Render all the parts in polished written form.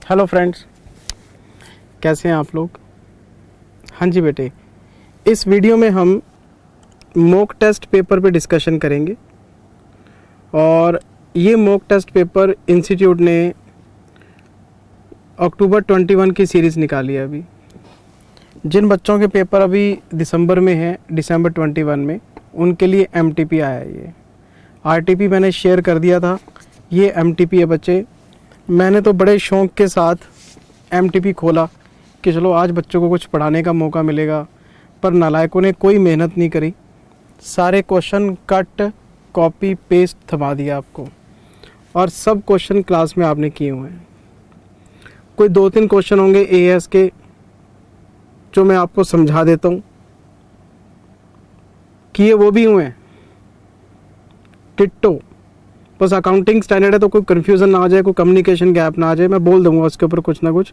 Hello friends, कैसे हैं आप लोग। हाँ जी बेटे, इस वीडियो में हम मॉक टेस्ट पेपर पे डिस्कशन करेंगे और ये मॉक टेस्ट पेपर इंस्टीट्यूट ने अक्टूबर 21 की सीरीज़ निकाली है। अभी जिन बच्चों के पेपर अभी दिसंबर में हैं, दिसंबर 21 में, उनके लिए MTP आया है। ये RTP मैंने शेयर कर दिया था, ये MTP है बच्चे। मैंने तो बड़े शौक़ के साथ MTP खोला कि चलो आज बच्चों को कुछ पढ़ाने का मौका मिलेगा, पर नालायकों ने कोई मेहनत नहीं करी। सारे क्वेश्चन कट कॉपी पेस्ट थमा दिया आपको, और सब क्वेश्चन क्लास में आपने किए हुए हैं। कोई 2-3 क्वेश्चन होंगे AS के जो मैं आपको समझा देता हूँ, किए वो भी हुए हैं टिट्टो। बस अकाउंटिंग स्टैंडर्ड है तो कोई कन्फ्यूज़न ना आ जाए, कोई कम्युनिकेशन गैप ना आ जाए, मैं बोल दूंगा उसके ऊपर कुछ ना कुछ।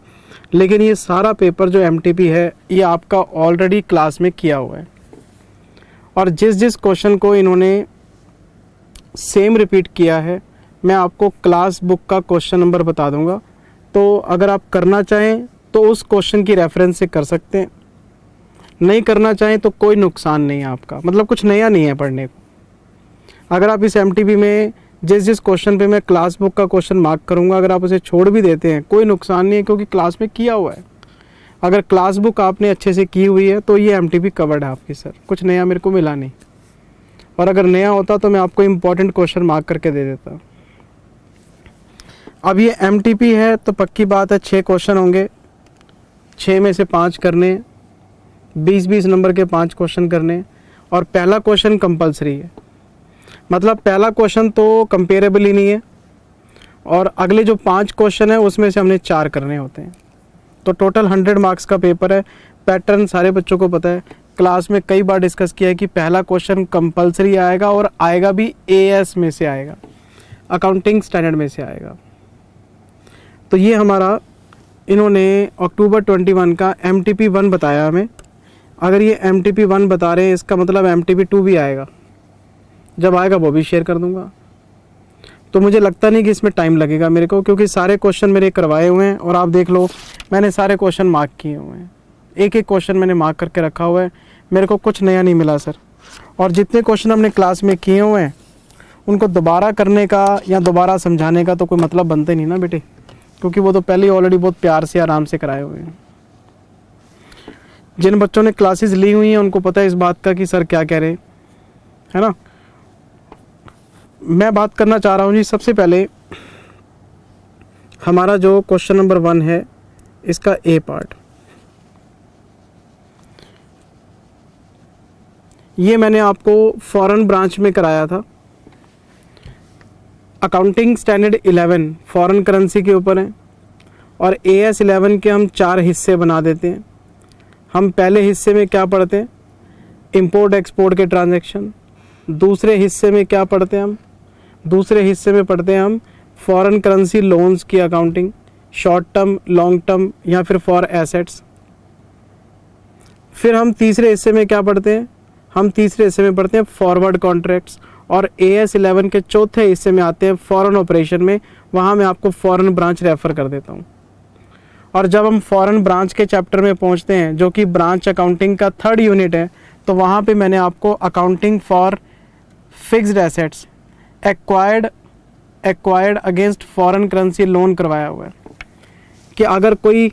लेकिन ये सारा पेपर जो MTP है ये आपका ऑलरेडी क्लास में किया हुआ है, और जिस जिस क्वेश्चन को इन्होंने सेम रिपीट किया है मैं आपको क्लास बुक का क्वेश्चन नंबर बता दूंगा। तो अगर आप करना चाहें तो उस क्वेश्चन की रेफरेंस से कर सकते हैं, नहीं करना चाहें तो कोई नुकसान नहीं है आपका, मतलब कुछ नया नहीं है पढ़ने को। अगर आप इस MTP में जिस जिस क्वेश्चन पे मैं क्लास बुक का क्वेश्चन मार्क करूंगा, अगर आप उसे छोड़ भी देते हैं कोई नुकसान नहीं है, क्योंकि क्लास में किया हुआ है। अगर क्लास बुक आपने अच्छे से की हुई है तो ये MTP कवर्ड है आपकी। सर कुछ नया मेरे को मिला नहीं, और अगर नया होता तो मैं आपको इम्पोर्टेंट क्वेश्चन मार्क करके दे देता। अब ये MTP है तो पक्की बात है 6 क्वेश्चन होंगे, 6 में से 5 करने, 20-20 नंबर के 5 क्वेश्चन करने, और पहला क्वेश्चन कंपलसरी है। मतलब पहला क्वेश्चन तो कंपेरेबल ही नहीं है, और अगले जो 5 क्वेश्चन है उसमें से हमने 4 करने होते हैं। तो टोटल 100 मार्क्स का पेपर है। पैटर्न सारे बच्चों को पता है, क्लास में कई बार डिस्कस किया है कि पहला क्वेश्चन कंपलसरी आएगा, और आएगा भी AS में से आएगा, अकाउंटिंग स्टैंडर्ड में से आएगा। तो ये हमारा इन्होंने अक्टूबर 21 का MTP 1 बताया हमें। अगर ये MTP 1 बता रहे हैं, इसका मतलब MTP 2 भी आएगा। जब आएगा वो भी शेयर कर दूंगा। तो मुझे लगता नहीं कि इसमें टाइम लगेगा मेरे को, क्योंकि सारे क्वेश्चन मेरे करवाए हुए हैं, और आप देख लो मैंने सारे क्वेश्चन मार्क किए हुए हैं। एक एक क्वेश्चन मैंने मार्क करके रखा हुआ है, मेरे को कुछ नया नहीं मिला सर। और जितने क्वेश्चन हमने क्लास में किए हुए हैं उनको दोबारा करने का या दोबारा समझाने का तो कोई मतलब बनता ही नहीं ना बेटे, क्योंकि वो तो पहले ऑलरेडी बहुत प्यार से आराम से कराए हुए हैं। जिन बच्चों ने क्लासेस ली हुई हैं उनको पता है इस बात का कि सर क्या कह रहे हैं, है ना। मैं बात करना चाह रहा हूँ जी, सबसे पहले हमारा जो क्वेश्चन नंबर 1 है इसका A पार्ट। ये मैंने आपको फॉरेन ब्रांच में कराया था। अकाउंटिंग स्टैंडर्ड 11 फॉरेन करेंसी के ऊपर है, और AS 11 के हम 4 हिस्से बना देते हैं। हम पहले हिस्से में क्या पढ़ते हैं, इंपोर्ट एक्सपोर्ट के ट्रांजैक्शन। दूसरे हिस्से में क्या पढ़ते हैं हम, दूसरे हिस्से में पढ़ते हैं हम फॉरेन करेंसी लोन्स की accounting, short term, long term, या फिर फॉर एसेट्स। फिर हम तीसरे हिस्से में क्या पढ़ते हैं, हम तीसरे हिस्से में पढ़ते हैं फॉरवर्ड कॉन्ट्रैक्ट्स। और AS 11 के चौथे हिस्से में आते हैं फॉरेन ऑपरेशन में, वहाँ मैं आपको फॉरेन ब्रांच रेफ़र कर देता हूँ। और जब हम फॉरेन ब्रांच के चैप्टर में पहुँचते हैं जो कि ब्रांच अकाउंटिंग का 3rd यूनिट है, तो वहाँ पे मैंने आपको accounting for fixed assets acquired against foreign currency loan करवाया हुआ है। कि अगर कोई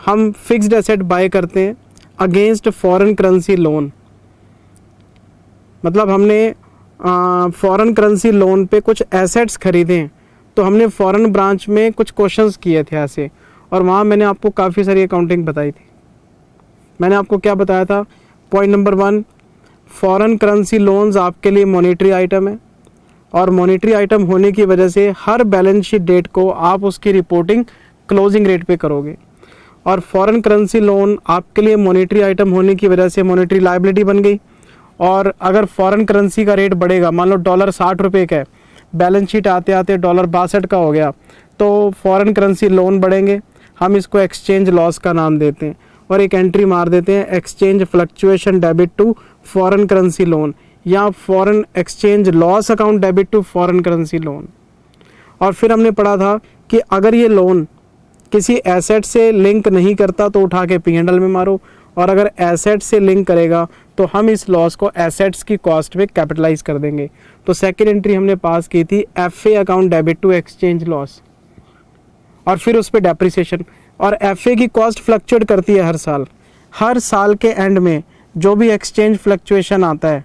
हम फिक्स्ड एसेट बाय करते हैं अगेंस्ट फॉरेन करेंसी लोन, मतलब हमने फॉरेन करेंसी लोन पे कुछ एसेट्स खरीदे हैं, तो हमने फॉरेन ब्रांच में कुछ क्वेश्चंस किए थे ऐसे, और वहाँ मैंने आपको काफ़ी सारी अकाउंटिंग बताई थी। मैंने आपको क्या बताया था, point number 1, foreign currency loans आपके लिए मॉनेटरी आइटम है, और मॉनेटरी आइटम होने की वजह से हर बैलेंस शीट डेट को आप उसकी रिपोर्टिंग क्लोजिंग रेट पे करोगे। और फॉरेन करेंसी लोन आपके लिए मॉनेटरी आइटम होने की वजह से मॉनेटरी लायबिलिटी बन गई। और अगर फॉरेन करेंसी का रेट बढ़ेगा, मान लो डॉलर 60 रुपये का है, बैलेंस शीट आते आते डॉलर 62 का हो गया, तो फॉरेन करेंसी लोन बढ़ेंगे। हम इसको एक्सचेंज लॉस का नाम देते हैं, और एक एंट्री मार देते हैं exchange fluctuation debit to foreign currency loan, या foreign exchange loss account debit to foreign currency loan. और फिर हमने पढ़ा था कि अगर ये लोन किसी एसेट से लिंक नहीं करता तो उठा के P&L में मारो, और अगर एसेट से लिंक करेगा तो हम इस लॉस को एसेट्स की कॉस्ट में कैपिटलाइज कर देंगे। तो सेकेंड एंट्री हमने पास की थी FA account debit to exchange loss, और फिर उस पर डेप्रिसिएशन। और FA की कॉस्ट फ्लक्चुएट करती है हर साल। हर साल के एंड में जो भी एक्सचेंज फ्लक्चुएशन आता है,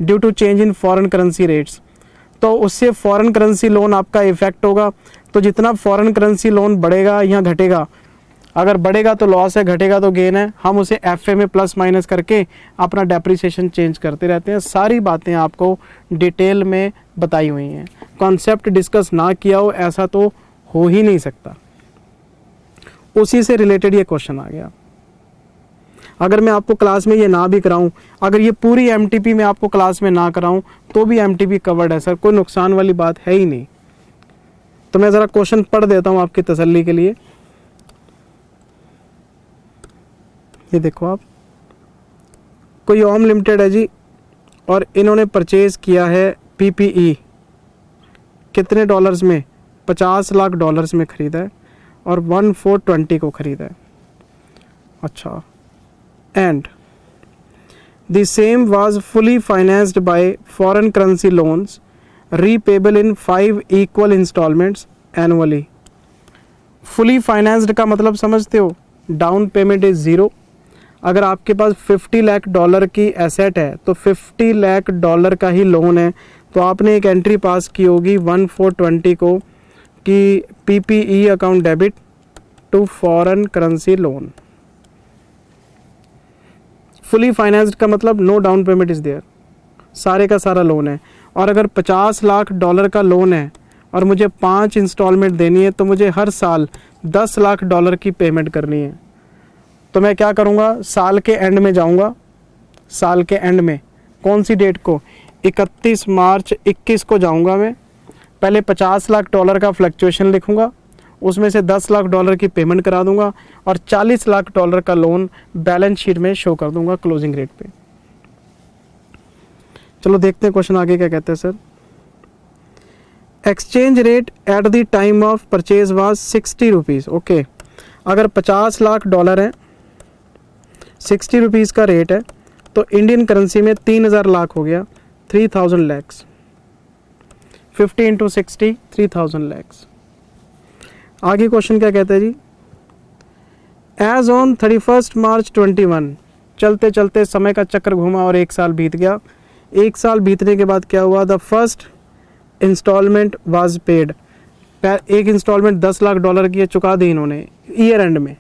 due to change in foreign currency rates, तो उससे फॉरेन करेंसी लोन आपका इफेक्ट होगा। तो जितना फॉरेन करेंसी लोन बढ़ेगा या घटेगा, अगर बढ़ेगा तो लॉस है, घटेगा तो गेन है, हम उसे FA में प्लस माइनस करके अपना डेप्रिसिएशन चेंज करते रहते हैं। सारी बातें आपको डिटेल में बताई हुई हैं। कॉन्सेप्ट डिस्कस ना किया हो ऐसा तो हो ही नहीं सकता। उसी से रिलेटेड ये क्वेश्चन आ गया। अगर मैं आपको क्लास में ये ना भी कराऊं, अगर ये पूरी MTP में आपको क्लास में ना कराऊं तो भी MTP कवर्ड है सर, कोई नुकसान वाली बात है ही नहीं। तो मैं ज़रा क्वेश्चन पढ़ देता हूं आपकी तसल्ली के लिए। ये देखो आप, कोई ओम लिमिटेड है जी, और इन्होंने परचेज किया है PPE कितने डॉलर्स में, 50 लाख डॉलर्स में ख़रीदा है, और 1420 को ख़रीदा है। अच्छा, and the same was fully financed by foreign currency loans repayable in 5 equal installments annually। fully financed का मतलब समझते हो, डाउन पेमेंट इज 0। अगर आपके पास 50 लाख डॉलर की एसेट है तो 50 लाख डॉलर का ही लोन है, तो आपने एक एंट्री पास की होगी 1420 को कि PPE account debit to foreign currency loan. Fully financed का मतलब no down payment is there, सारे का सारा लोन है। और अगर 50 लाख डॉलर का लोन है और मुझे 5 इंस्टॉलमेंट देनी है, तो मुझे हर साल 10 लाख डॉलर की पेमेंट करनी है। तो मैं क्या करूँगा, साल के एंड में जाऊँगा, साल के एंड में कौन सी डेट को, 31 मार्च 21 को जाऊँगा मैं। पहले 50 लाख डॉलर का फ्लक्चुएशन लिखूँगा, उसमें से 10 लाख डॉलर की पेमेंट करा दूंगा, और 40 लाख डॉलर का लोन बैलेंस शीट में शो कर दूंगा क्लोजिंग रेट पे। चलो देखते हैं क्वेश्चन आगे क्या कहते हैं sir. Exchange rate at the time of purchase was 60 rupees. Okay, अगर 50 लाख डॉलर है, 60 रुपीज़ का रेट है, तो इंडियन करेंसी में 3000 लाख हो गया, 3000 लैक्स। 50 इंटू 60, 3000 लैक्स। आगे क्वेश्चन क्या कहते हैं जी, एज ऑन 31 मार्च 21, चलते चलते समय का चक्र घूमा और 1 साल बीत गया। 1 साल बीतने के बाद क्या हुआ, the first installment was paid. एक इंस्टॉलमेंट 10 लाख डॉलर की चुका दी इन्होंने ईयर एंड में।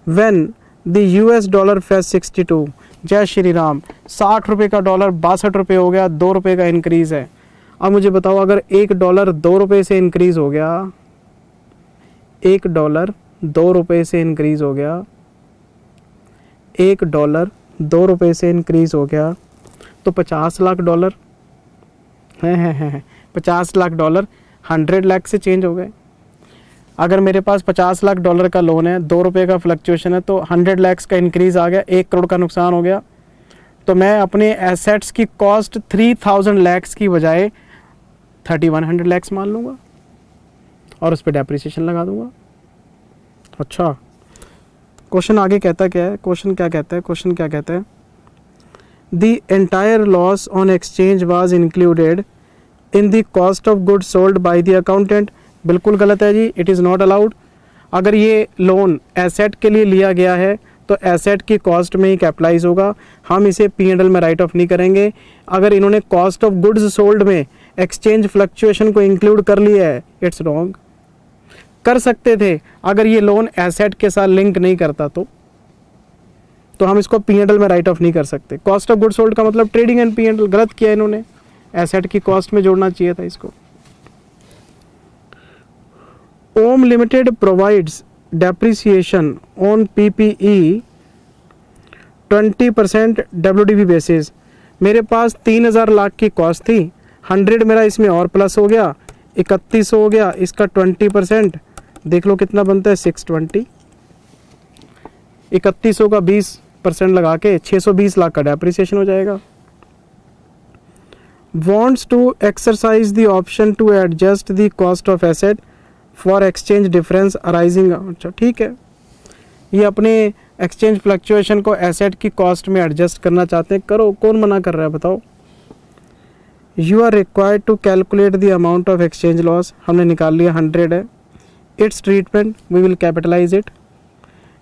When the US dollar fetch 62, जय श्री राम, 60 रुपये का डॉलर 62 रुपये हो गया, 2 रुपये का इंक्रीज़ है। अब मुझे बताओ, अगर $1 2 रुपये से इंक्रीज़ हो गया, $1 2 रुपये से इंक्रीज़ हो गया, $1 2 रुपये से इंक्रीज़ हो गया, तो 50 लाख डॉलर है 50 लाख डॉलर 100 लाख से चेंज हो गए। अगर मेरे पास 50 लाख डॉलर का लोन है, 2 रुपये का फ्लक्चुएशन है, तो 100 लाख का इंक्रीज़ आ गया, 1 करोड़ का नुकसान हो गया। तो मैं अपने एसेट्स की कॉस्ट 3000 लाख की बजाय 3100 लाख मान लूँगा और उस पर डेप्रिसिएशन लगा दूंगा। अच्छा, क्वेश्चन आगे कहता क्या है, क्वेश्चन क्या कहता है, the entire loss on exchange was included in the cost of good sold by the accountant. बिल्कुल गलत है जी, इट इज़ नॉट अलाउड। अगर ये लोन एसेट के लिए लिया गया है तो एसेट की कॉस्ट में ही कैपिटलाइज होगा, हम इसे P&L में राइट ऑफ नहीं करेंगे। अगर इन्होंने कॉस्ट ऑफ गुड्स सोल्ड में एक्सचेंज फ्लक्चुएशन को इंक्लूड कर लिया है, इट्स रॉन्ग। कर सकते थे अगर ये लोन एसेट के साथ लिंक नहीं करता तो हम इसको P&L में राइट ऑफ नहीं कर सकते। कॉस्ट ऑफ गुड्स सोल्ड का मतलब ट्रेडिंग एंड P&L, गलत किया इन्होंने, एसेट की कॉस्ट में जोड़ना चाहिए था इसको। Om limited provides depreciation on PPE 20% WDV basis. मेरे पास 3000 लाख की कॉस्ट थी, 100 मेरा इसमें और प्लस हो गया, 31 हो गया, इसका 20% देख लो कितना बनता है, 620। 3100 का 20% लगा के 620 लाख का डेप्रिसिएशन हो जाएगा। wants to exercise the option to adjust the cost of asset for exchange difference arising। अच्छा ठीक है, ये अपने एक्सचेंज फ्लक्चुएशन को एसेट की कॉस्ट में एडजस्ट करना चाहते हैं, करो, कौन मना कर रहा है बताओ। You are required to calculate the amount of exchange loss, हमने निकाल लिया 100 है। Its treatment we will capitalize it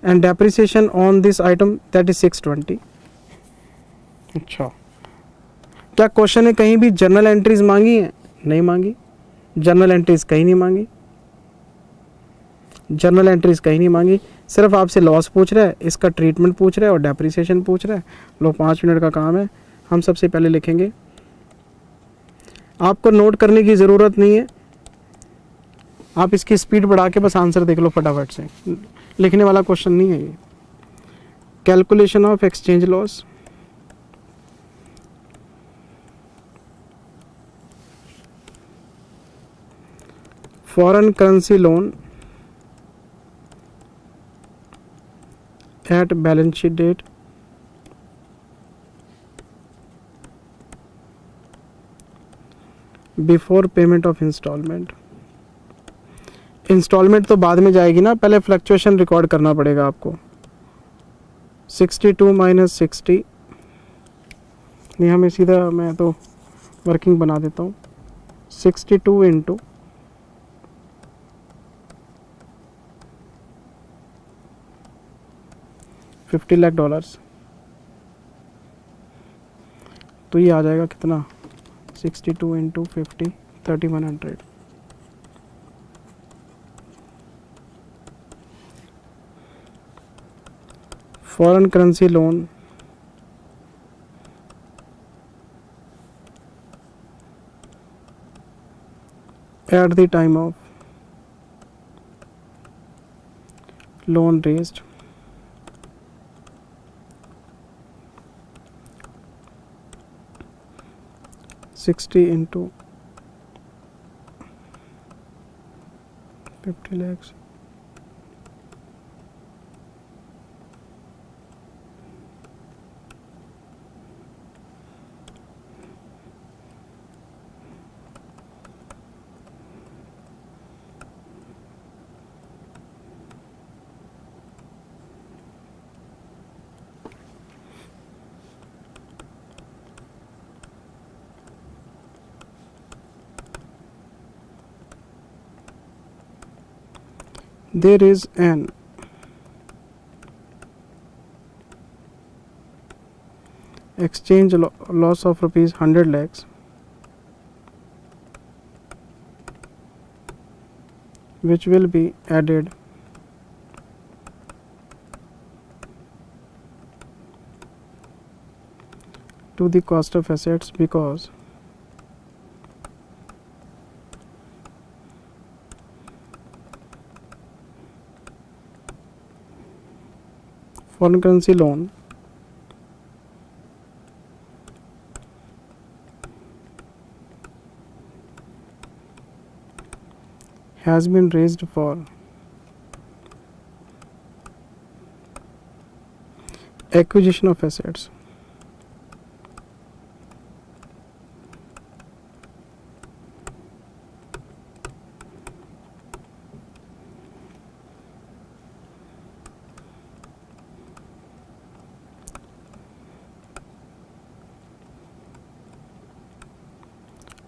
and depreciation on this item that is 620। अच्छा, क्या क्वेश्चन ने कहीं भी जर्नल एंट्रीज मांगी है? नहीं मांगी, जर्नल एंट्रीज कहीं नहीं मांगी, जर्नल एंट्रीज कहीं नहीं मांगी, सिर्फ आपसे लॉस पूछ रहा है, इसका ट्रीटमेंट पूछ रहा है और डेप्रिसिएशन पूछ रहा है। लो 5 मिनट का काम है, हम सबसे पहले लिखेंगे, आपको नोट करने की ज़रूरत नहीं है, आप इसकी स्पीड बढ़ा के बस आंसर देख लो फटाफट से, लिखने वाला क्वेश्चन नहीं है ये। Calculation of exchange loss, foreign currency loan at balance sheet date, before payment of installment। Installment तो बाद में जाएगी ना, पहले फ्लक्चुएशन रिकॉर्ड करना पड़ेगा आपको। 62 माइनस 60, नहीं हमें सीधा, मैं तो वर्किंग बना देता हूँ। 62 इंटू 50 लाख डॉलर्स, तो ये आ जाएगा कितना, 62 into 50, 3100। Foreign currency loan at the time of loan raised, $60 into 50 lakhs, there is an exchange loss of rupees 100 lakhs which will be added to the cost of assets because foreign currency loan has been raised for acquisition of assets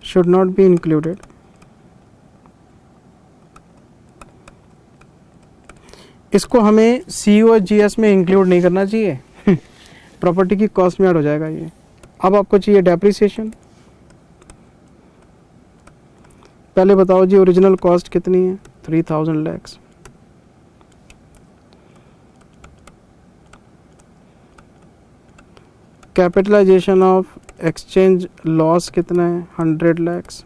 should not be included इसको हमें सी और G S में include नहीं करना चाहिए, property की cost में add हो जाएगा ये। अब आपको चाहिए डेप्रिसिएशन, पहले बताओ जी ओरिजिनल कॉस्ट कितनी है, 3000 lakhs, capitalization of exchange loss कितना है, 100 लैक्स,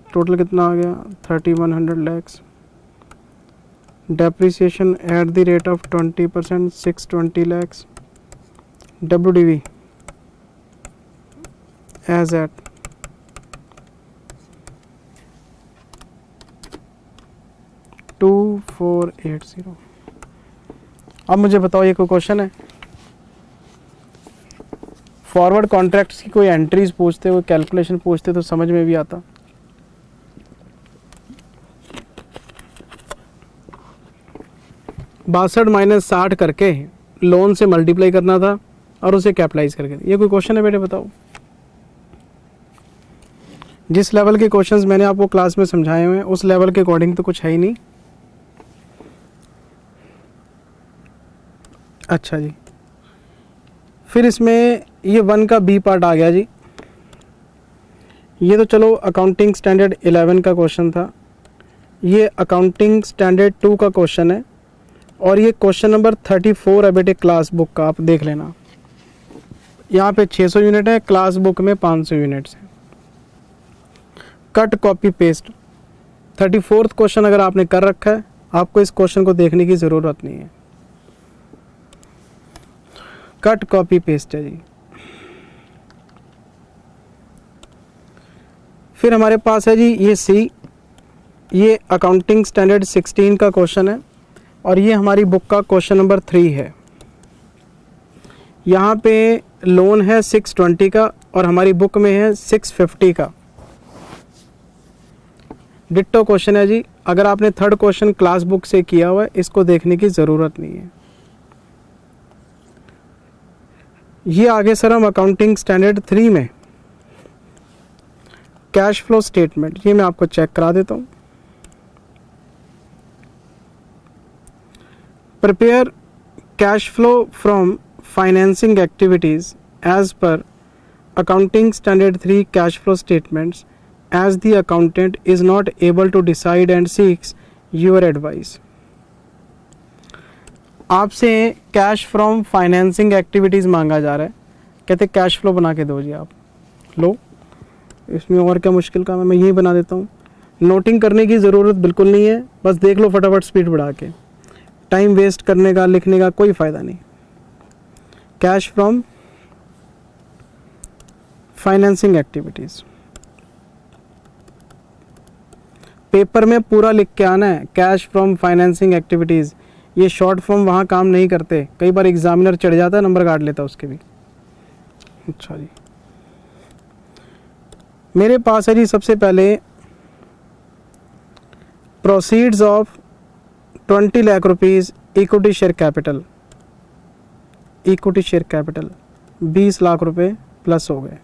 टोटल कितना आ गया, 3100 lakhs. Depreciation at the rate of 20%, 620 lakhs. WDV as at $2480। अब मुझे बताओ ये कोई क्वेश्चन है? फॉरवर्ड कॉन्ट्रैक्ट्स की कोई एंट्रीज पूछते, कोई कैलकुलेशन पूछते तो समझ में भी आता। बासठ माइनस 60 करके लोन से मल्टीप्लाई करना था और उसे कैपिटलाइज करके। ये कोई क्वेश्चन है बेटे बताओ? जिस लेवल के क्वेश्चंस मैंने आपको क्लास में समझाए हुए हैं उस लेवल के अकॉर्डिंग तो कुछ है ही नहीं। अच्छा जी, फिर इसमें ये 1 का बी पार्ट आ गया जी। ये तो चलो अकाउंटिंग स्टैंडर्ड 11 का क्वेश्चन था, ये अकाउंटिंग स्टैंडर्ड 2 का क्वेश्चन है और ये क्वेश्चन नंबर 34 है बेटे क्लास बुक का, आप देख लेना। यहाँ पे 600 यूनिट है, क्लास बुक में 500 यूनिट्स हैं। Cut copy paste 34th question अगर आपने कर रखा है आपको इस क्वेश्चन को देखने की ज़रूरत नहीं है। कट कॉपी पेस्ट है जी। फिर हमारे पास है जी ये सी, ये अकाउंटिंग स्टैंडर्ड 16 का क्वेश्चन है और ये हमारी बुक का क्वेश्चन नंबर 3 है। यहाँ पे लोन है 620 का और हमारी बुक में है 650 का। डिट्टो क्वेश्चन है जी। अगर आपने थर्ड क्वेश्चन क्लास बुक से किया हुआ है इसको देखने की ज़रूरत नहीं है। ये आगे सर हम अकाउंटिंग स्टैंडर्ड 3 में कैश फ्लो स्टेटमेंट, ये मैं आपको चेक करा देता हूँ। Prepare cash flow from financing activities as per accounting standard 3 cash flow statements as the accountant is not able to decide and seeks your advice। आपसे cash from financing activities मांगा जा रहा है, कहते कैश फ्लो बना के दो जी आप। लो, इसमें और क्या मुश्किल काम है, मैं यही बना देता हूँ। नोटिंग करने की ज़रूरत बिल्कुल नहीं है, बस देख लो फटाफट स्पीड बढ़ा के। टाइम वेस्ट करने का लिखने का कोई फ़ायदा नहीं। Cash from financing activities paper में पूरा लिख के आना है, कैश फ्रॉम फाइनेंसिंग एक्टिविटीज़। ये शॉर्ट फॉर्म वहाँ काम नहीं करते, कई बार एग्जामिनर चढ़ जाता है, नंबर काट लेता है उसके भी। अच्छा जी, मेरे पास है जी सबसे पहले proceeds of 20 lakh rupees equity share capital. Equity share capital 20 lakh रुपए प्लस हो गए।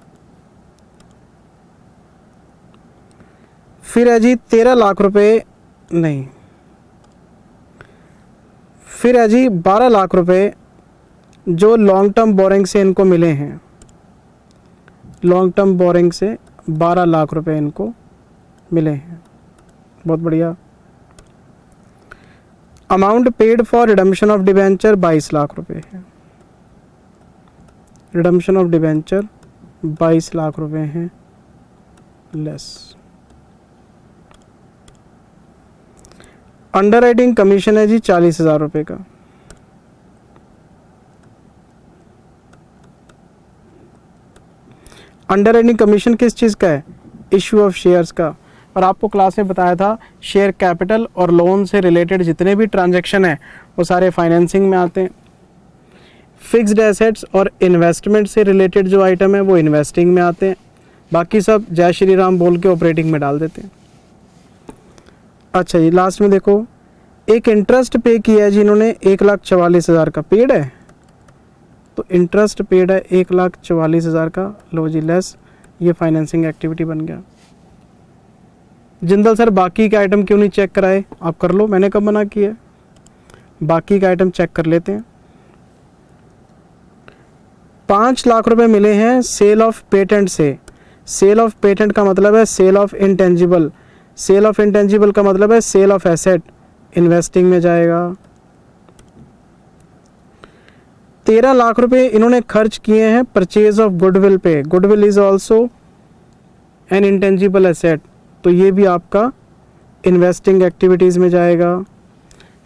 फिर है जी 13 लाख रुपए, नहीं, फिर है जी 12 लाख रुपए जो लॉन्ग टर्म बोरिंग से इनको मिले हैं। लॉन्ग टर्म बोरिंग से 12 लाख रुपए इनको मिले हैं, बहुत बढ़िया। Amount paid for redemption of debenture 22 lakh रुपए है। रिडम्पशन ऑफ डिवेंचर 22 लाख रुपए हैं लेस। अंडरराइटिंग कमीशन है जी 40,000 रुपये का। अंडरराइटिंग कमीशन किस चीज़ का है? इश्यू ऑफ शेयर्स का। और आपको क्लास में बताया था शेयर कैपिटल और लोन से रिलेटेड जितने भी ट्रांजैक्शन है वो सारे फाइनेंसिंग में आते हैं। फिक्स्ड एसेट्स और इन्वेस्टमेंट से रिलेटेड जो आइटम है वो इन्वेस्टिंग में आते हैं। बाकी सब जय श्री राम बोल के ऑपरेटिंग में डाल देते हैं। अच्छा जी, लास्ट में देखो एक इंटरेस्ट पे किया है जी इन्होंने 1,44,000 का पेड है, तो इंटरेस्ट पेड है 1,44,000 का। लो जी लेस, ये फाइनेंसिंग एक्टिविटी बन गया। जिंदल सर बाकी के आइटम क्यों नहीं चेक कराए? आप कर लो, मैंने कब मना किया? बाकी का आइटम चेक कर लेते हैं। 5 लाख रुपए मिले हैं सेल ऑफ पेटेंट से। सेल ऑफ पेटेंट का मतलब है sale of intangible. Sale of intangible का मतलब है सेल ऑफ एसेट, इन्वेस्टिंग में जाएगा। 13 लाख रुपए इन्होंने खर्च किए हैं परचेज ऑफ गुडविल पे। Goodwill is also an intangible asset, तो ये भी आपका इन्वेस्टिंग एक्टिविटीज में जाएगा,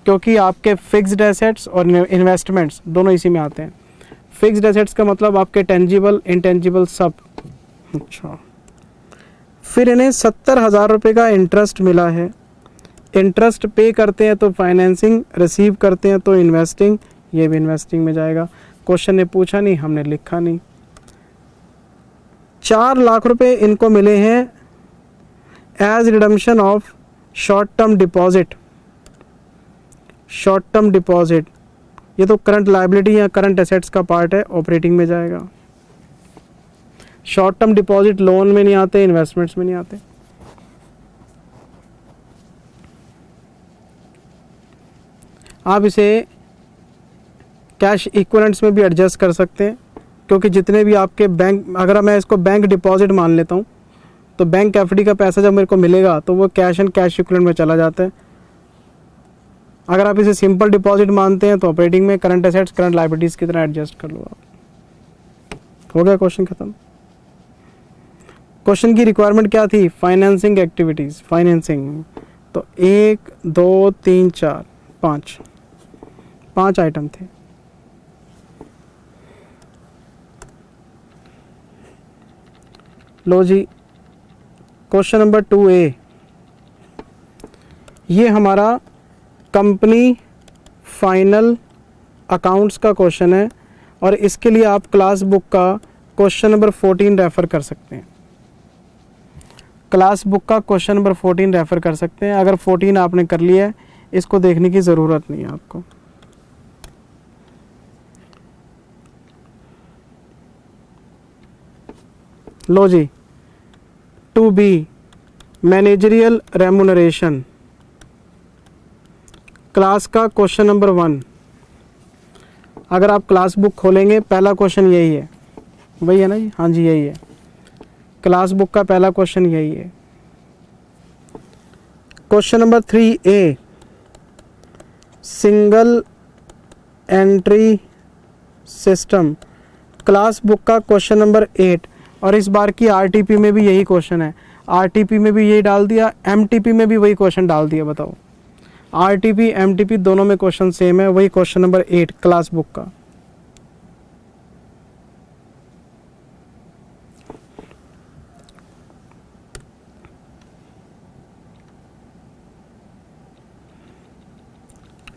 क्योंकि आपके फिक्स्ड एसेट्स और इन्वेस्टमेंट्स दोनों इसी में आते हैं। फिक्स्ड एसेट्स का मतलब आपके टेंजिबल इंटेंजिबल सब। अच्छा, फिर इन्हें 70,000 रुपये का इंटरेस्ट मिला है। इंटरेस्ट पे करते हैं तो फाइनेंसिंग, रिसीव करते हैं तो इन्वेस्टिंग, ये भी इन्वेस्टिंग में जाएगा। क्वेश्चन ने पूछा नहीं, हमने लिखा नहीं। 4 लाख रुपए इनको मिले हैं as redemption of short term deposit. Short term deposit ये तो करंट लायबिलिटी या करंट एसेट्स का पार्ट है, ऑपरेटिंग में जाएगा। शॉर्ट टर्म डिपॉजिट लोन में नहीं आते, इन्वेस्टमेंट्स में नहीं आते। आप इसे कैश इक्विवेलेंट्स में भी एडजस्ट कर सकते हैं, क्योंकि जितने भी आपके बैंक, अगर मैं इसको बैंक डिपॉजिट मान लेता हूँ तो बैंक एफडी का पैसा जब मेरे को मिलेगा तो वो कैश एंड कैश इक्विवेलेंट में चला जाता है। अगर आप इसे सिंपल डिपॉजिट मानते हैं तो ऑपरेटिंग में करंट एसेट्स करंट लायबिलिटीज की तरह एडजस्ट कर लो आप। हो गया क्वेश्चन खत्म। क्वेश्चन की रिक्वायरमेंट क्या थी? Financing activities, financing. तो 1 2 3 4 5 आइटम थे। लो जी, क्वेश्चन नंबर 2A, ये हमारा कंपनी फाइनल अकाउंट्स का क्वेश्चन है और इसके लिए आप क्लास बुक का क्वेश्चन नंबर 14 रेफ़र कर सकते हैं। क्लास बुक का क्वेश्चन नंबर 14 रेफ़र कर सकते हैं। अगर 14 आपने कर लिया है, इसको देखने की ज़रूरत नहीं है आपको। लो जी, 2B मैनेजरियल रेमुनरेशन, क्लास का क्वेश्चन नंबर 1। अगर आप क्लास बुक खोलेंगे, पहला क्वेश्चन यही है, वही है ना जी? हाँ जी, यही है। क्लास बुक का पहला क्वेश्चन यही है। Question number 3A single entry system, class book का क्वेश्चन नंबर 8। और इस बार की आरटीपी में भी यही क्वेश्चन है। आरटीपी में भी यही डाल दिया, एमटीपी में भी वही क्वेश्चन डाल दिया। बताओ, आरटीपी एमटीपी दोनों में क्वेश्चन सेम है, वही क्वेश्चन नंबर 8 क्लास बुक का।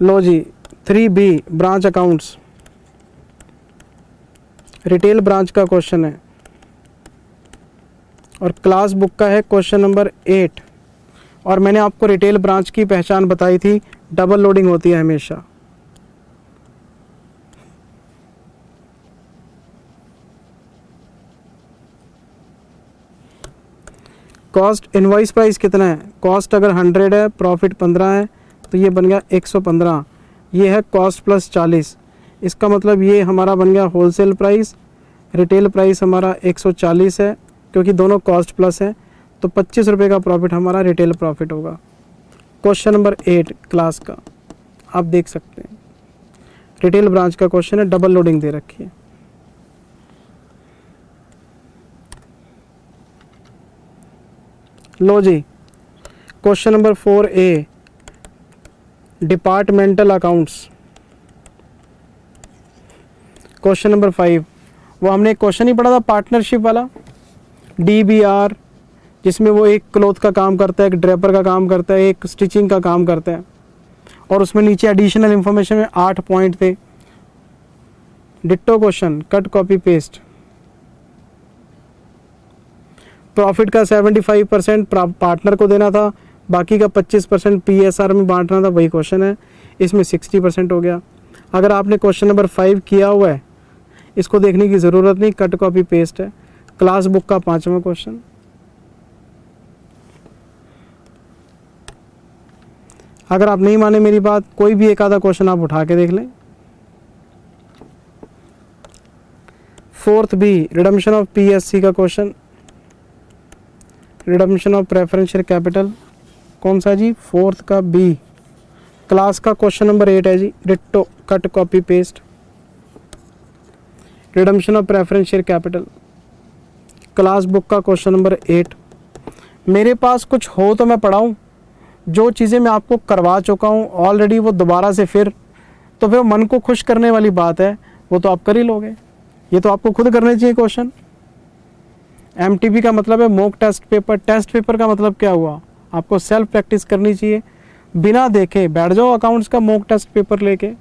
लो जी, 3B branch accounts, retail branch का क्वेश्चन है और क्लास बुक का है क्वेश्चन नंबर 8। और मैंने आपको रिटेल ब्रांच की पहचान बताई थी, डबल लोडिंग होती है हमेशा। कॉस्ट इनवॉइस प्राइस कितना है? कॉस्ट अगर 100 है, प्रॉफिट 15 है, तो ये बन गया 115। ये है कॉस्ट प्लस 40। इसका मतलब ये हमारा बन गया होलसेल प्राइस। रिटेल प्राइस हमारा 140 है, क्योंकि दोनों कॉस्ट प्लस है, तो 25 रुपये का प्रॉफिट हमारा रिटेल प्रॉफिट होगा। क्वेश्चन नंबर 8 क्लास का आप देख सकते हैं, रिटेल ब्रांच का क्वेश्चन है, डबल लोडिंग दे रखी है। लो जी, question number 4A departmental accounts, question number 5। वो हमने एक क्वेश्चन ही पढ़ा था पार्टनरशिप वाला, DBR, जिसमें वो एक क्लोथ का काम करता है, एक ड्रेपर का काम करता है, एक स्टिचिंग का काम करता है, और उसमें नीचे एडिशनल इंफॉर्मेशन में 8 पॉइंट थे। Ditto question, cut copy paste. Profit का 75% पार्टनर को देना था, बाकी का 25% PSR में बांटना था, वही क्वेश्चन है। इसमें 60% हो गया। अगर आपने क्वेश्चन नंबर 5 किया हुआ है, इसको देखने की ज़रूरत नहीं, कट कॉपी पेस्ट है। क्लास बुक का 5वां क्वेश्चन। अगर आप नहीं माने मेरी बात, कोई भी एक आधा क्वेश्चन आप उठा के देख लें। 4th B redemption of PSC का question, redemption of preferential capital, कौन सा जी? 4th का B। क्लास का क्वेश्चन नंबर 8 है जी, ditto cut copy paste, redemption of preferential capital, class book का क्वेश्चन नंबर 8। मेरे पास कुछ हो तो मैं पढ़ाऊँ, जो चीज़ें मैं आपको करवा चुका हूँ ऑलरेडी, वो दोबारा से फिर मन को खुश करने वाली बात है, वो तो आप कर ही लोगे। ये तो आपको खुद करने चाहिए क्वेश्चन। MTP का मतलब है mock test paper. Test paper का मतलब क्या हुआ? आपको सेल्फ प्रैक्टिस करनी चाहिए, बिना देखे बैठ जाओ अकाउंट्स का मॉक टेस्ट पेपर लेके।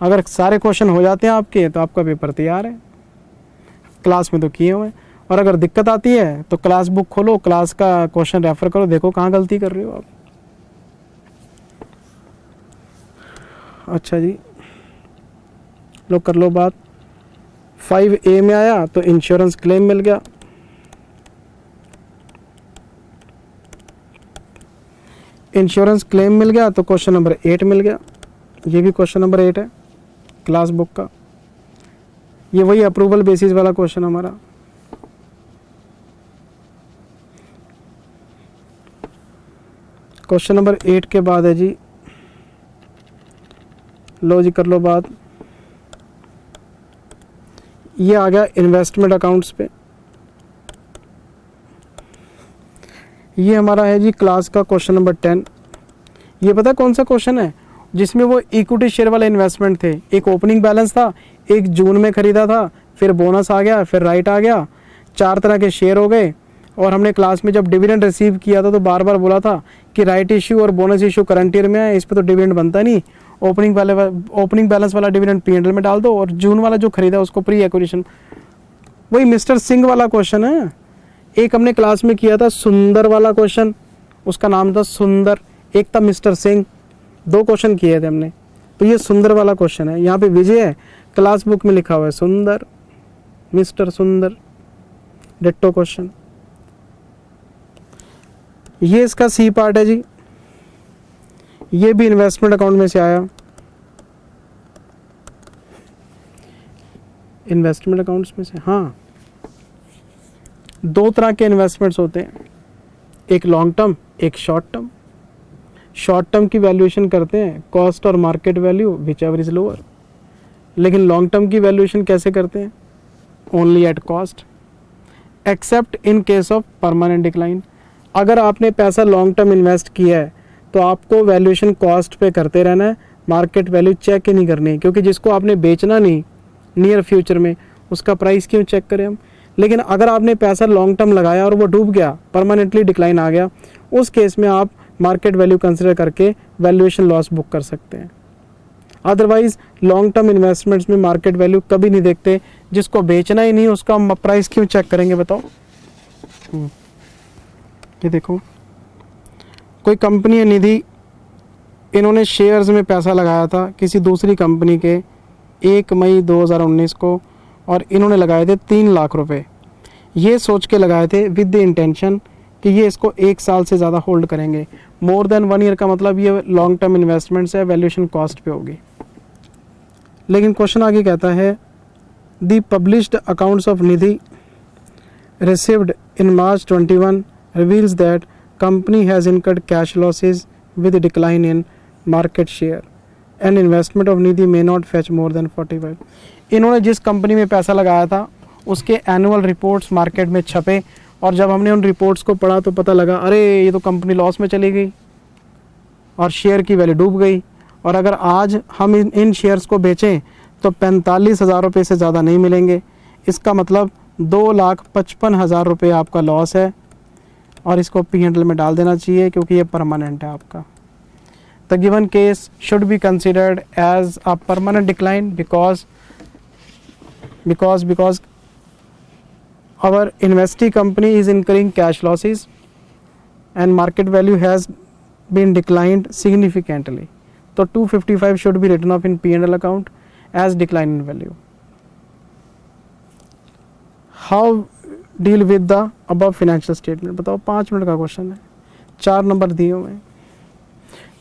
अगर सारे क्वेश्चन हो जाते हैं आपके, तो आपका पेपर तैयार है। क्लास में तो किए हुए हैं। और अगर दिक्कत आती है तो क्लास बुक खोलो, क्लास का क्वेश्चन रेफर करो, देखो कहाँ गलती कर रहे हो आप। अच्छा जी, लो कर लो बात। 5A में आया तो इंश्योरेंस क्लेम मिल गया। इंश्योरेंस क्लेम मिल गया तो क्वेश्चन नंबर 8 मिल गया। ये भी क्वेश्चन नंबर 8 है क्लास बुक का। ये वही अप्रूवल बेसिस वाला क्वेश्चन हमारा। क्वेश्चन नंबर 8 के बाद है जी, लो जी कर लो बात। ये आ गया इन्वेस्टमेंट अकाउंट्स पे। ये हमारा है जी क्लास का क्वेश्चन नंबर 10। ये पता कौन सा क्वेश्चन है? जिसमें वो इक्विटी शेयर वाले इन्वेस्टमेंट थे। एक ओपनिंग बैलेंस था, एक जून में खरीदा था, फिर बोनस आ गया, फिर राइट आ गया, 4 तरह के शेयर हो गए। और हमने क्लास में जब डिविडेंड रिसीव किया था तो बार बार बोला था कि राइट इशू और बोनस इशू करंट ईयर में है, इस पर तो डिविडेंड बनता नहीं। ओपनिंग बैलेंस वाला डिविडेंड P&L में डाल दो और जून वाला जो खरीदा उसको प्री एक्विजिशन। वही मिस्टर सिंह वाला क्वेश्चन है। एक हमने क्लास में किया था सुंदर वाला क्वेश्चन, उसका नाम था सुंदर। एक था मिस्टर सिंह। 2 क्वेश्चन किए थे हमने। तो ये सुंदर वाला क्वेश्चन है। यहाँ पे विजय है, क्लास बुक में लिखा हुआ है सुंदर, मिस्टर सुंदर, डिट्टो क्वेश्चन। ये इसका सी पार्ट है जी। ये भी इन्वेस्टमेंट अकाउंट में से आया। इन्वेस्टमेंट अकाउंट्स में से, हाँ, 2 तरह के इन्वेस्टमेंट्स होते हैं, एक लॉन्ग टर्म, एक शॉर्ट टर्म। शॉर्ट टर्म की वैल्यूएशन करते हैं कॉस्ट और market value which ever is lower. लेकिन लॉन्ग टर्म की वैल्यूएशन कैसे करते हैं? Only at cost, accept in case of permanent decline. अगर आपने पैसा लॉन्ग टर्म इन्वेस्ट किया है तो आपको वैल्यूएशन कॉस्ट पे करते रहना है, मार्केट वैल्यू चेक ही नहीं करनी, क्योंकि जिसको आपने बेचना नहीं नियर फ्यूचर में उसका प्राइस क्यों चेक करें हम। लेकिन अगर आपने पैसा लॉन्ग टर्म लगाया और वो डूब गया, परमानेंटली डिक्लाइन आ गया, उस केस में आप मार्केट वैल्यू कंसिडर करके वैल्यूएशन लॉस बुक कर सकते हैं। अदरवाइज लॉन्ग टर्म इन्वेस्टमेंट्स में मार्केट वैल्यू कभी नहीं देखते। जिसको बेचना ही नहीं उसका प्राइस क्यों चेक करेंगे बताओ। ये देखो, कोई कंपनी है निधि, इन्होंने शेयर्स में पैसा लगाया था किसी दूसरी कंपनी के 1 मई 2019 को, और इन्होंने लगाए थे 3 लाख रुपए। ये सोच के लगाए थे विद द इंटेंशन कि ये इसको 1 साल से ज़्यादा होल्ड करेंगे। मोर देन 1 ईयर का मतलब ये लॉन्ग टर्म इन्वेस्टमेंट्स है, वैल्यूएशन कॉस्ट पे होगी। लेकिन क्वेश्चन आगे कहता है the published accounts of Nidhi received in March 21 reveals that company has incurred cash losses with decline in market share and investment of Nidhi may not fetch more than 45। इन्होंने जिस company में पैसा लगाया था उसके एनुअल रिपोर्ट्स मार्केट में छपे, और जब हमने उन रिपोर्ट्स को पढ़ा तो पता लगा अरे ये तो कंपनी लॉस में चली गई और शेयर की वैल्यू डूब गई। और अगर आज हम इन शेयर्स को बेचें तो 45,000 रुपये से ज़्यादा नहीं मिलेंगे। इसका मतलब 2,55,000 रुपये आपका लॉस है, और इसको P&L में डाल देना चाहिए क्योंकि ये परमानेंट है आपका। The given case should be considered as a permanent decline because our investee company is incurring cash losses and market value has been declined significantly. So 255 should be written off in P&L account as decline in value. How deal with the above financial statement? बताओ, 5 minute का question है, 4 number दिए हुए हैं।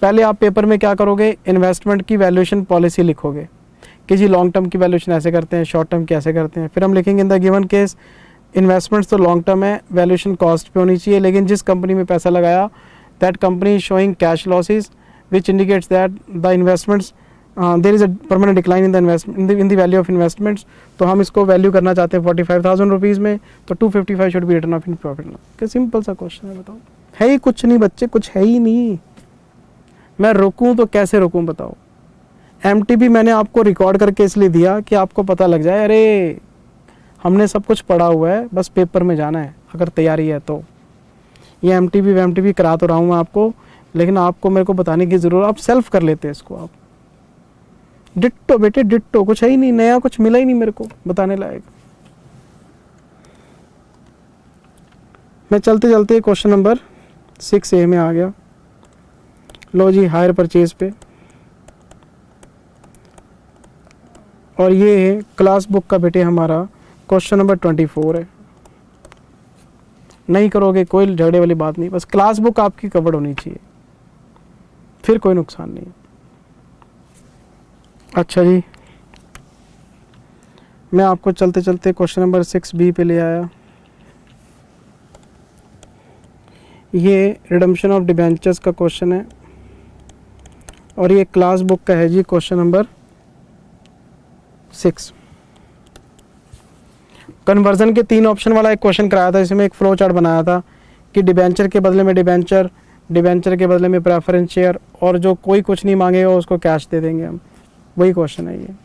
पहले आप paper में क्या करोगे, इन्वेस्टमेंट की वैल्यूएशन पॉलिसी लिखोगे, किसी लॉन्ग टर्म की वैल्यूएशन ऐसे करते हैं, शॉर्ट टर्म की ऐसे करते हैं। फिर हम लिखेंगे in the given case investments तो लॉन्ग टर्म है, वैल्यूएशन कॉस्ट पे होनी चाहिए, लेकिन जिस कंपनी में पैसा लगाया that company showing cash losses which indicates that the investments there is a permanent decline in the investment in the value of investments. तो हम इसको वैल्यू करना चाहते हैं 45,000 रुपीज़ में, तो 255 should be written off in profit. क्या simple सा क्वेश्चन है, बताओ। है ही कुछ नहीं बच्चे, कुछ है ही नहीं। मैं रोकूँ तो कैसे रोकूँ बताओ। MTP मैंने आपको रिकॉर्ड करके इसलिए दिया कि आपको पता लग जाए अरे हमने सब कुछ पढ़ा हुआ है, बस पेपर में जाना है अगर तैयारी है तो। ये MTP करा तो रहा हूँ मैं आपको, लेकिन आपको मेरे को बताने की ज़रूरत, आप सेल्फ कर लेते हैं इसको। आप डिट्टो बेटे डिट्टो, कुछ है ही नहीं नया, कुछ मिला ही नहीं मेरे को बताने लायक। मैं चलते चलते क्वेश्चन नंबर 6A में आ गया। लो जी, हायर परचेज पे, और ये है क्लास बुक का बेटे हमारा क्वेश्चन नंबर 24 है। नहीं करोगे कोई झगड़े वाली बात नहीं, बस क्लास बुक आपकी कवर्ड होनी चाहिए, फिर कोई नुकसान नहीं। अच्छा जी, मैं आपको चलते चलते क्वेश्चन नंबर 6B पे ले आया। ये रिडम्पशन ऑफ डिबेंचर्स का क्वेश्चन है और ये क्लास बुक का है जी क्वेश्चन नंबर 6। कन्वर्जन के 3 ऑप्शन वाला एक क्वेश्चन कराया था, इसमें एक फ्लो चार्ट बनाया था कि डिबेंचर के बदले में डिबेंचर, डिबेंचर के बदले में प्रेफरेंस शेयर, और जो कोई कुछ नहीं मांगेगा उसको कैश दे देंगे हम। वही क्वेश्चन है ये।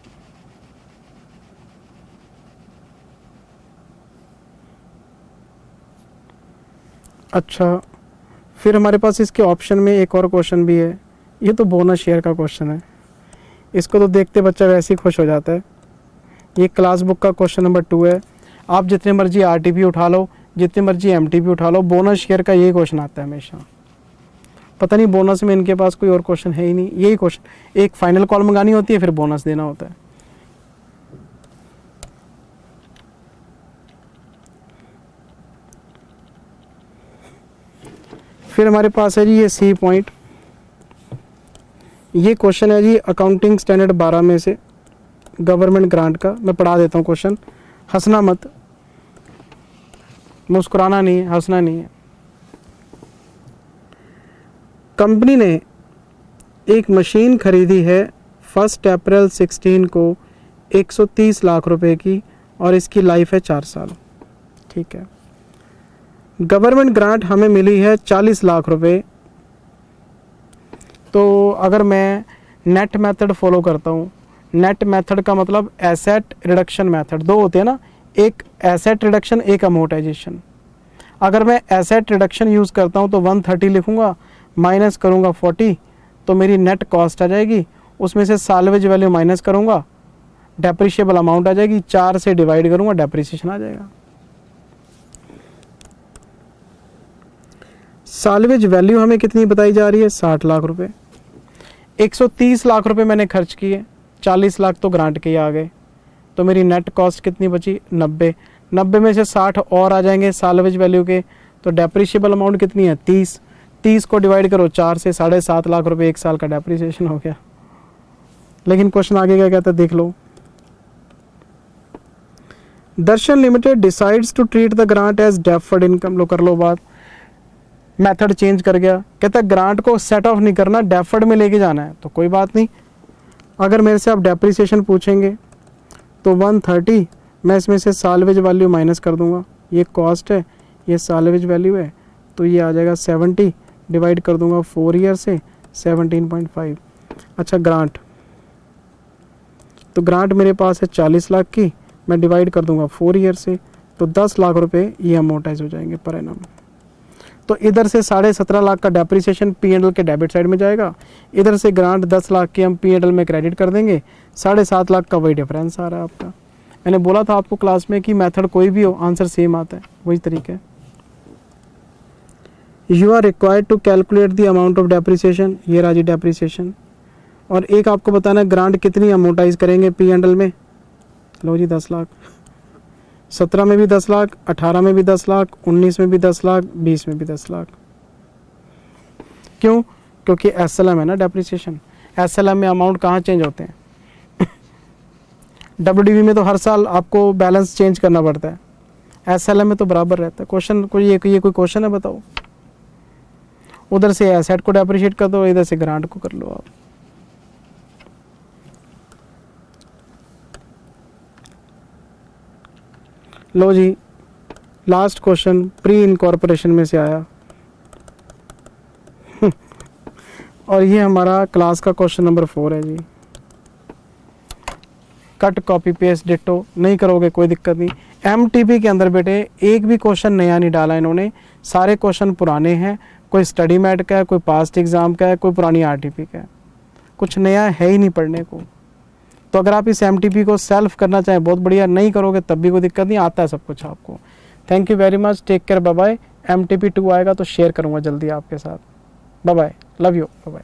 अच्छा, फिर हमारे पास इसके ऑप्शन में एक और क्वेश्चन भी है। ये तो बोनस शेयर का क्वेश्चन है, इसको तो देखते बच्चा वैसे ही खुश हो जाता है। ये क्लास बुक का क्वेश्चन नंबर 2 है। आप जितने मर्जी आरटीपी उठा लो, जितने मर्जी एमटीपी उठा लो, बोनस शेयर का यही क्वेश्चन आता है हमेशा। पता नहीं बोनस में इनके पास कोई और क्वेश्चन है ही नहीं, यही क्वेश्चन। एक फाइनल कॉल मंगानी होती है, फिर बोनस देना होता है। फिर हमारे पास है जी ये सी पॉइंट। ये क्वेश्चन है जी अकाउंटिंग स्टैंडर्ड 12 में से, गवर्नमेंट ग्रांट का। मैं पढ़ा देता हूँ क्वेश्चन, हंसना मत, मुस्कुराना नहीं है, हंसना नहीं है। कंपनी ने एक मशीन खरीदी है 1 अप्रैल 16 को 130 लाख रुपए की, और इसकी लाइफ है 4 साल। ठीक है, गवर्नमेंट ग्रांट हमें मिली है 40 लाख रुपए। तो अगर मैं नेट मेथड फॉलो करता हूँ, नेट मेथड का मतलब एसेट रिडक्शन मेथड, 2 होते हैं ना, एक एसेट रिडक्शन, एक अमोर्टाइजेशन। अगर मैं एसेट रिडक्शन यूज़ करता हूँ तो 130 लिखूँगा, माइनस करूँगा 40, तो मेरी नेट कॉस्ट आ जाएगी। उसमें से साल्वेज वैल्यू माइनस करूँगा, डेप्रिशिएबल अमाउंट आ जाएगी, 4 से डिवाइड करूँगा, डेप्रिसिएशन आ जाएगा। साल्वेज वैल्यू हमें कितनी बताई जा रही है? 60 लाख रुपए। 130 लाख रुपए मैंने खर्च किए, 40 लाख तो ग्रांट के ही आ गए, तो मेरी नेट कॉस्ट कितनी बची? 90। 90 में से 60 और आ जाएंगे साल्वेज वैल्यू के, तो डेप्रिशिएबल अमाउंट कितनी है? 30। 30 को डिवाइड करो 4 से, 7.5 लाख रुपए 1 साल का डेप्रिसिएशन हो गया। लेकिन क्वेश्चन आगे क्या कहता है देख लो। Darshan limited decides to treat the grant as deferred income. लो कर लो बात, मेथड चेंज कर गया, कहता है ग्रांट को सेट ऑफ नहीं करना, डेफर्ड में लेके जाना है। तो कोई बात नहीं, अगर मेरे से आप डेप्रिसिएशन पूछेंगे तो 130, मैं इसमें से साल्वेज वैल्यू माइनस कर दूंगा, ये कॉस्ट है, ये साल्वेज वैल्यू है, तो ये आ जाएगा 70, डिवाइड कर दूंगा 4 ईयर से, 17.5। अच्छा, ग्रांट, तो ग्रांट मेरे पास है 40 लाख की, मैं डिवाइड कर दूंगा 4 ईयर से, तो 10 लाख रुपए ये अमोर्टाइज हो जाएंगे पर एनम। तो इधर से 17.5 लाख का डेप्रिसिएशन P&L के डेबिट साइड में जाएगा, इधर से ग्रांट 10 लाख की हम P&L में क्रेडिट कर देंगे, 7.5 लाख का वही डिफरेंस आ रहा है आपका। मैंने बोला था आपको क्लास में कि मेथड कोई भी हो, आंसर सेम आता है, वही तरीका है। You are required to calculate the amount of depreciation, ये राजी डेप्रिसिएशन, और एक आपको बताना है ग्रांट कितनी अमोर्टाइज करेंगे P&L में। लो जी 10 लाख, 17 में भी 10 लाख, 18 में भी 10 लाख, 19 में भी 10 लाख, 20 में भी 10 लाख। क्यों? क्योंकि SLM है ना डेप्रिसिएशन। SLM में अमाउंट कहाँ चेंज होते हैं? WDV में तो हर साल आपको बैलेंस चेंज करना पड़ता है, SLM में तो बराबर रहता है। क्वेश्चन कोई ये कोई क्वेश्चन है बताओ? उधर से एसेट को डेप्रिशिएट कर दो, इधर से ग्रांट को कर लो आप। लो जी, लास्ट क्वेश्चन प्री इनकॉर्पोरेशन में से आया और ये हमारा क्लास का क्वेश्चन नंबर 4 है जी। कट कॉपी पेस्ट डिट्टो नहीं करोगे कोई दिक्कत नहीं। MTP के अंदर बेटे एक भी क्वेश्चन नया नहीं डाला इन्होंने, सारे क्वेश्चन पुराने हैं। कोई स्टडी मैट का है, कोई पास्ट एग्जाम का है, कोई पुरानी RTP का है, कुछ नया है ही नहीं पढ़ने को। तो अगर आप इस MTP को सेल्फ करना चाहें बहुत बढ़िया, नहीं करोगे तब भी कोई दिक्कत नहीं, आता है सब कुछ आपको। Thank you very much, take care, bye bye. MTP2 आएगा तो शेयर करूँगा जल्दी आपके साथ। Bye bye, love you, bye bye.